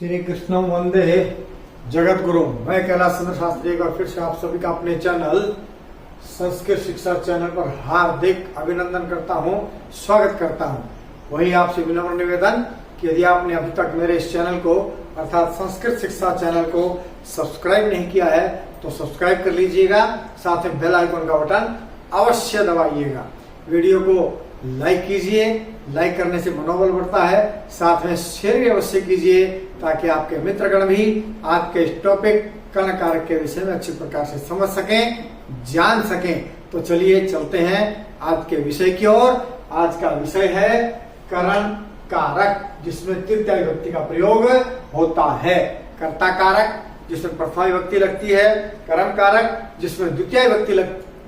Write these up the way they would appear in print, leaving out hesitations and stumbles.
श्री कृष्ण वंदे जगत गुरु। मैं कैलाश चंद्र शास्त्री का फिर से आप सभी का अपने चैनल संस्कृत शिक्षा चैनल पर हार्दिक अभिनंदन करता हूं, स्वागत करता हूं। वही आपसे विनम्र निवेदन कि यदि आपने अभी तक मेरे इस चैनल को अर्थात संस्कृत शिक्षा चैनल को सब्सक्राइब नहीं किया है तो सब्सक्राइब कर लीजिएगा, साथ में बेल आइकन का बटन अवश्य दबाइएगा। वीडियो को लाइक कीजिए, लाइक करने से मनोबल बढ़ता है, साथ में शेयर भी अवश्य कीजिए ताकि आपके मित्रगण भी आपके इस टॉपिक कर्ण कारक के विषय में अच्छी प्रकार से समझ सकें, जान सकें। तो चलिए चलते हैं आज के विषय की ओर। आज का विषय है करण कारक, जिसमें तृतीय विभक्ति का प्रयोग होता है। कर्ता कारक जिसमें प्रथमा विभक्ति लगती है, करण कारक जिसमें द्वितीय विभक्ति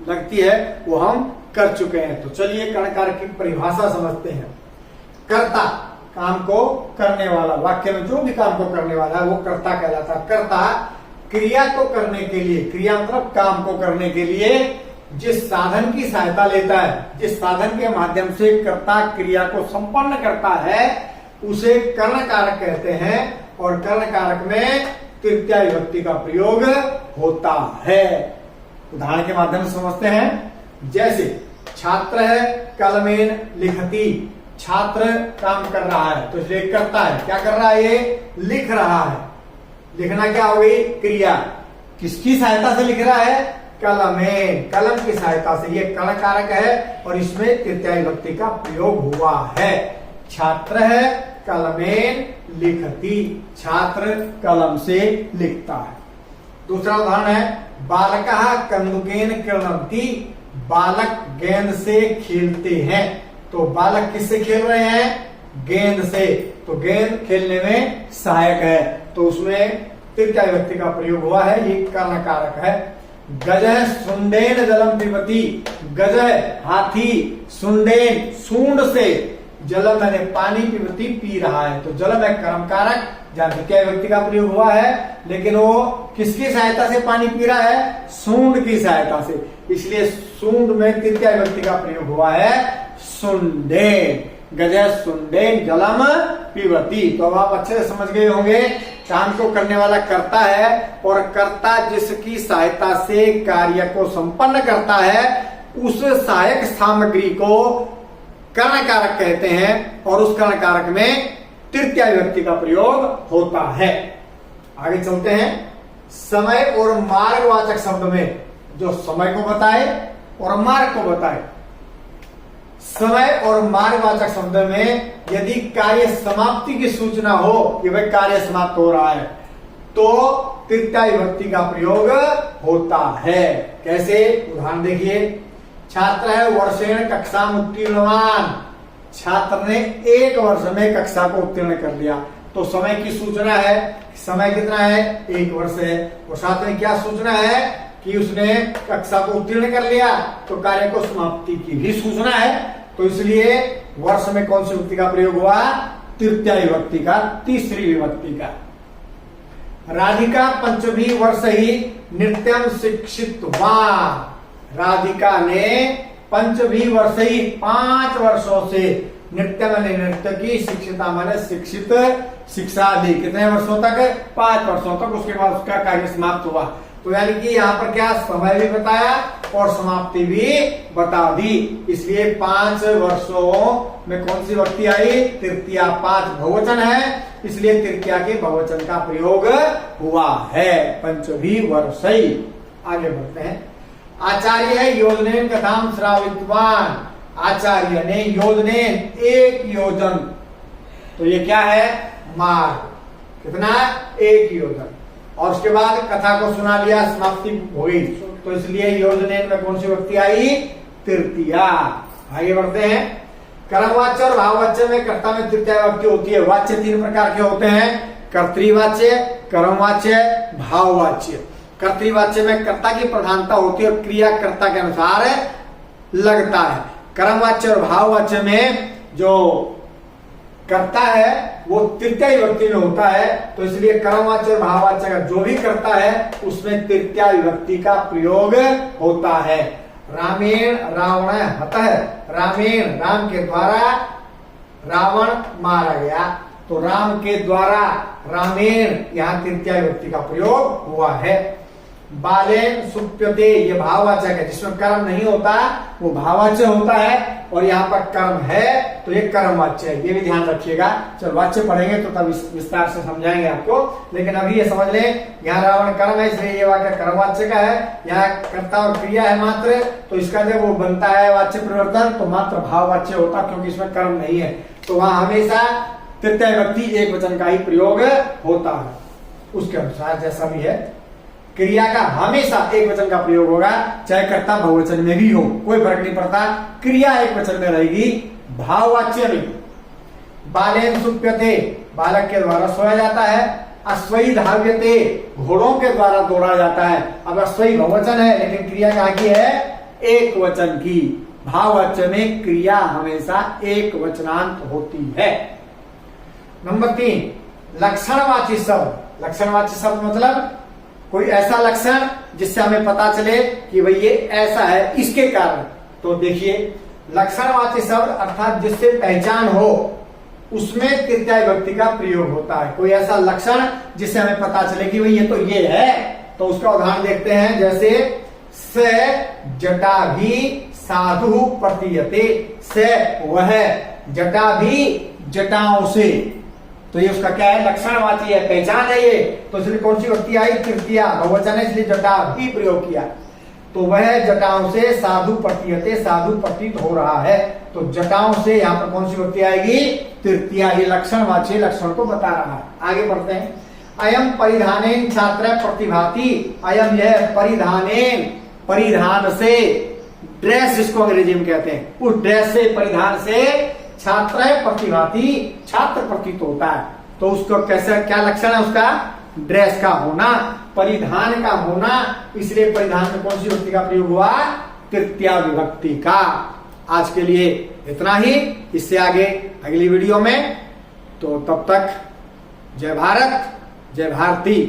लगती है, वो हम कर चुके हैं। तो चलिए कर्ण कारक की परिभाषा समझते हैं। कर्ता काम को करने वाला, वाक्य में जो भी काम को करने वाला है वो कर्ता कहलाता है। कर्ता क्रिया को करने के लिए, क्रिया मतलब काम को करने के लिए जिस साधन की सहायता लेता है, जिस साधन के माध्यम से कर्ता क्रिया को संपन्न करता है, उसे कर्ण कारक कहते हैं। और कर्ण कारक में तृतीय विभक्ति का प्रयोग होता है। उदाहरण के माध्यम से समझते हैं। जैसे छात्र है कलमेन लिखती, छात्र काम कर रहा है तो इसलिए करता है। क्या कर रहा है? ये लिख रहा है। लिखना क्या हो गई? क्रिया। किसकी सहायता से लिख रहा है? कलमेन, कलम की सहायता से। ये कर्ण कारक है और इसमें तृतीय विभक्ति का प्रयोग हुआ है। छात्र है कलमेन लिखती, छात्र कलम से लिखता है। दूसरा उदाहरण है बालकः कन्दुकेन क्रीडन्ति, बालक गेंद से खेलते हैं। तो बालक किससे खेल रहे हैं? गेंद से। तो गेंद खेलने में सहायक है तो उसमें तृतीय विभक्ति का प्रयोग हुआ है। ये कर्ण कारक है। गजः सुंडेन जलम पिबति, गजः हाथी, सुंडेन सूंड से, जलम मैंने पानी, पिबति पी रहा है। तो जलम है कर्म कारक जहां द्वितीय विभक्ति का प्रयोग हुआ है, लेकिन वो किसकी सहायता से पानी पी रहा है? सूंड की सहायता से, इसलिए सूंड में तृतीय विभक्ति का प्रयोग हुआ है सुंडेन। गजः सुंडेन जलम पिबति। तो अब आप अच्छे से समझ गए होंगे काम को करने वाला कर्ता है और कर्ता जिसकी सहायता से कार्य को संपन्न करता है उस सहायक सामग्री को कर्ण कारक कहते हैं और उस कर्ण कारक में तृतीय विभक्ति का प्रयोग होता है। आगे चलते हैं। समय और मार्गवाचक शब्द में जो समय को बताए और मार्ग को बताए, समय और मार्गवाचक शब्द में यदि कार्य समाप्ति की सूचना हो कि भाई कार्य समाप्त हो रहा है तो तृतीय विभक्ति का प्रयोग होता है। कैसे? उदाहरण देखिए। छात्र है वर्षेण कक्षा उत्तीर्णवान, छात्र ने एक वर्ष में कक्षा को उत्तीर्ण कर लिया। तो समय की सूचना है, समय कितना है? एक वर्ष है। और साथ में क्या सूचना है कि उसने कक्षा को उत्तीर्ण कर लिया, तो कार्य को समाप्ति की भी सूचना है। तो इसलिए वर्ष में कौन सी विभक्ति का प्रयोग हुआ? तृतीय विभक्ति का, तीसरी विभक्ति का। राधिका पंचमी वर्ष ही नृत्यम शिक्षितवान, राधिका ने पंचमी वर्ष ही 5 वर्षों से नृत्य मैंने नृत्य की, शिक्षिता मैंने शिक्षित शिक्षा ली। कितने वर्षों तक? 5 वर्षों तक। उसके बाद उसका कार्य समाप्त हुआ। तो यानी कि यहाँ पर क्या समय भी बताया और समाप्ति भी बता दी। इसलिए 5 वर्षों में कौन सी विभक्ति आई? तृतीय। 5 बहुवचन है इसलिए तृतीया के बहुवचन का प्रयोग हुआ है। पंचमी वर्षई। आगे बढ़ते हैं। आचार्य है योजनेन कथाम श्रावितवान, आचार्य ने योजनेन एक योजन, तो ये क्या है? मार्ग। कितना? एक योजन। और उसके बाद कथा को सुना लिया, समाप्ति हो गई। तो इसलिए योजनेन में कौन सी विभक्ति आई? तृतीया। आगे बढ़ते हैं। कर्मवाच्य और भाववाच्य में कर्ता में तृतीय विभक्ति होती है। वाच्य 3 प्रकार के होते हैं, कर्तृवाच्य, कर्मवाच्य, भाववाच्य। कर्तृवाच्य में कर्ता की प्रधानता होती है और क्रिया कर्ता के अनुसार लगता है। कर्मवाच्य और भाववाच्य में जो कर्ता है वो तृतीय विभक्ति में होता है। तो इसलिए कर्मवाच्य और भाववाच्य का जो भी करता है उसमें तृतीय विभक्ति का प्रयोग होता है। रामेण रावण हतः, रामेण राम के द्वारा रावण मारा गया। तो तो राम के द्वारा, रामेण, यहाँ तृतीया विभक्ति का प्रयोग हुआ है। बालेन सुप्यते, ये भाववाचक है, जिसमें कर्म नहीं होता वो भाववाच्य होता है, और यहाँ पर कर्म है तो ये कर्मवाच्य है, ये भी ध्यान रखिएगा। चलो वाच्य पढ़ेंगे तो तब विस्तार से समझाएंगे आपको, लेकिन अभी ये समझ लें, यहाँ रावण कर्म है इसलिए ये वाक्य कर्मवाच्य का है। यहाँ कर्ता और क्रिया है मात्र, तो इसका जब वो बनता है वाच्य परिवर्तन तो मात्र भाववाच्य होता, क्योंकि इसमें कर्म नहीं है। तो वहां हमेशा तृतीया विभक्ति एक वचन का ही प्रयोग होता है। उसके अनुसार जैसा भी है, क्रिया का हमेशा एक वचन का प्रयोग होगा, चाहे कर्ता बहुवचन में भी हो, कोई फर्क नहीं पड़ता, क्रिया एक वचन में रहेगी, भाववाच्य नहीं। बालेन सुप्यते, बालक के द्वारा सोया जाता है। अश्वई धाव्यते, घोड़ों के द्वारा दौड़ा जाता है। अब अश्वई बहुवचन है लेकिन क्रिया कहाँ की है, एक वचन की। भाववाच्य में क्रिया हमेशा एक वचनांत होती है। नंबर 3, लक्षणवाची शब्द। लक्षणवाची शब्द मतलब कोई ऐसा लक्षण जिससे हमें पता चले कि भाई ये ऐसा है इसके कारण। तो देखिए, लक्षणवाची शब्द अर्थात जिससे पहचान हो, उसमें तृतीया विभक्ति का प्रयोग होता है। कोई ऐसा लक्षण जिससे हमें पता चले कि भाई ये तो ये है, तो उसका उदाहरण देखते हैं। जैसे स जटाभि साधु प्रतीयते, से वह, जटा भी जटाओं से, तो ये उसका क्या है, लक्षणवाची है, पहचान है ये। तो इसलिए कौन सी विभक्ति आई, तृतीया, बहुवचन है इसलिए जटा भी प्रयोग किया। तो वह जटाओं से साधु प्रतीयते, साधु प्रतीत हो रहा है। तो जटाओं से यहाँ पर कौन सी विभक्ति आएगी, तृतीया। ये लक्षणवाची लक्षण को बता रहा है। आगे पढ़ते हैं। अयम परिधानेन छात्र प्रतिभाति। अयम यह परिधानेन, परिधान से, ड्रेस जिसको अंग्रेजी में कहते हैं, उस ड्रेस से, परिधान से छात्र प्रतिभाति, छात्र प्रतीत होता है। तो उसको कैसे, क्या लक्षण है उसका, ड्रेस का होना, परिधान का होना, इसलिए परिधान में कौन सी विभक्ति का प्रयोग हुआ, तृतीया विभक्ति का। आज के लिए इतना ही, इससे आगे अगली वीडियो में। तो तब तक जय भारत, जय भारती।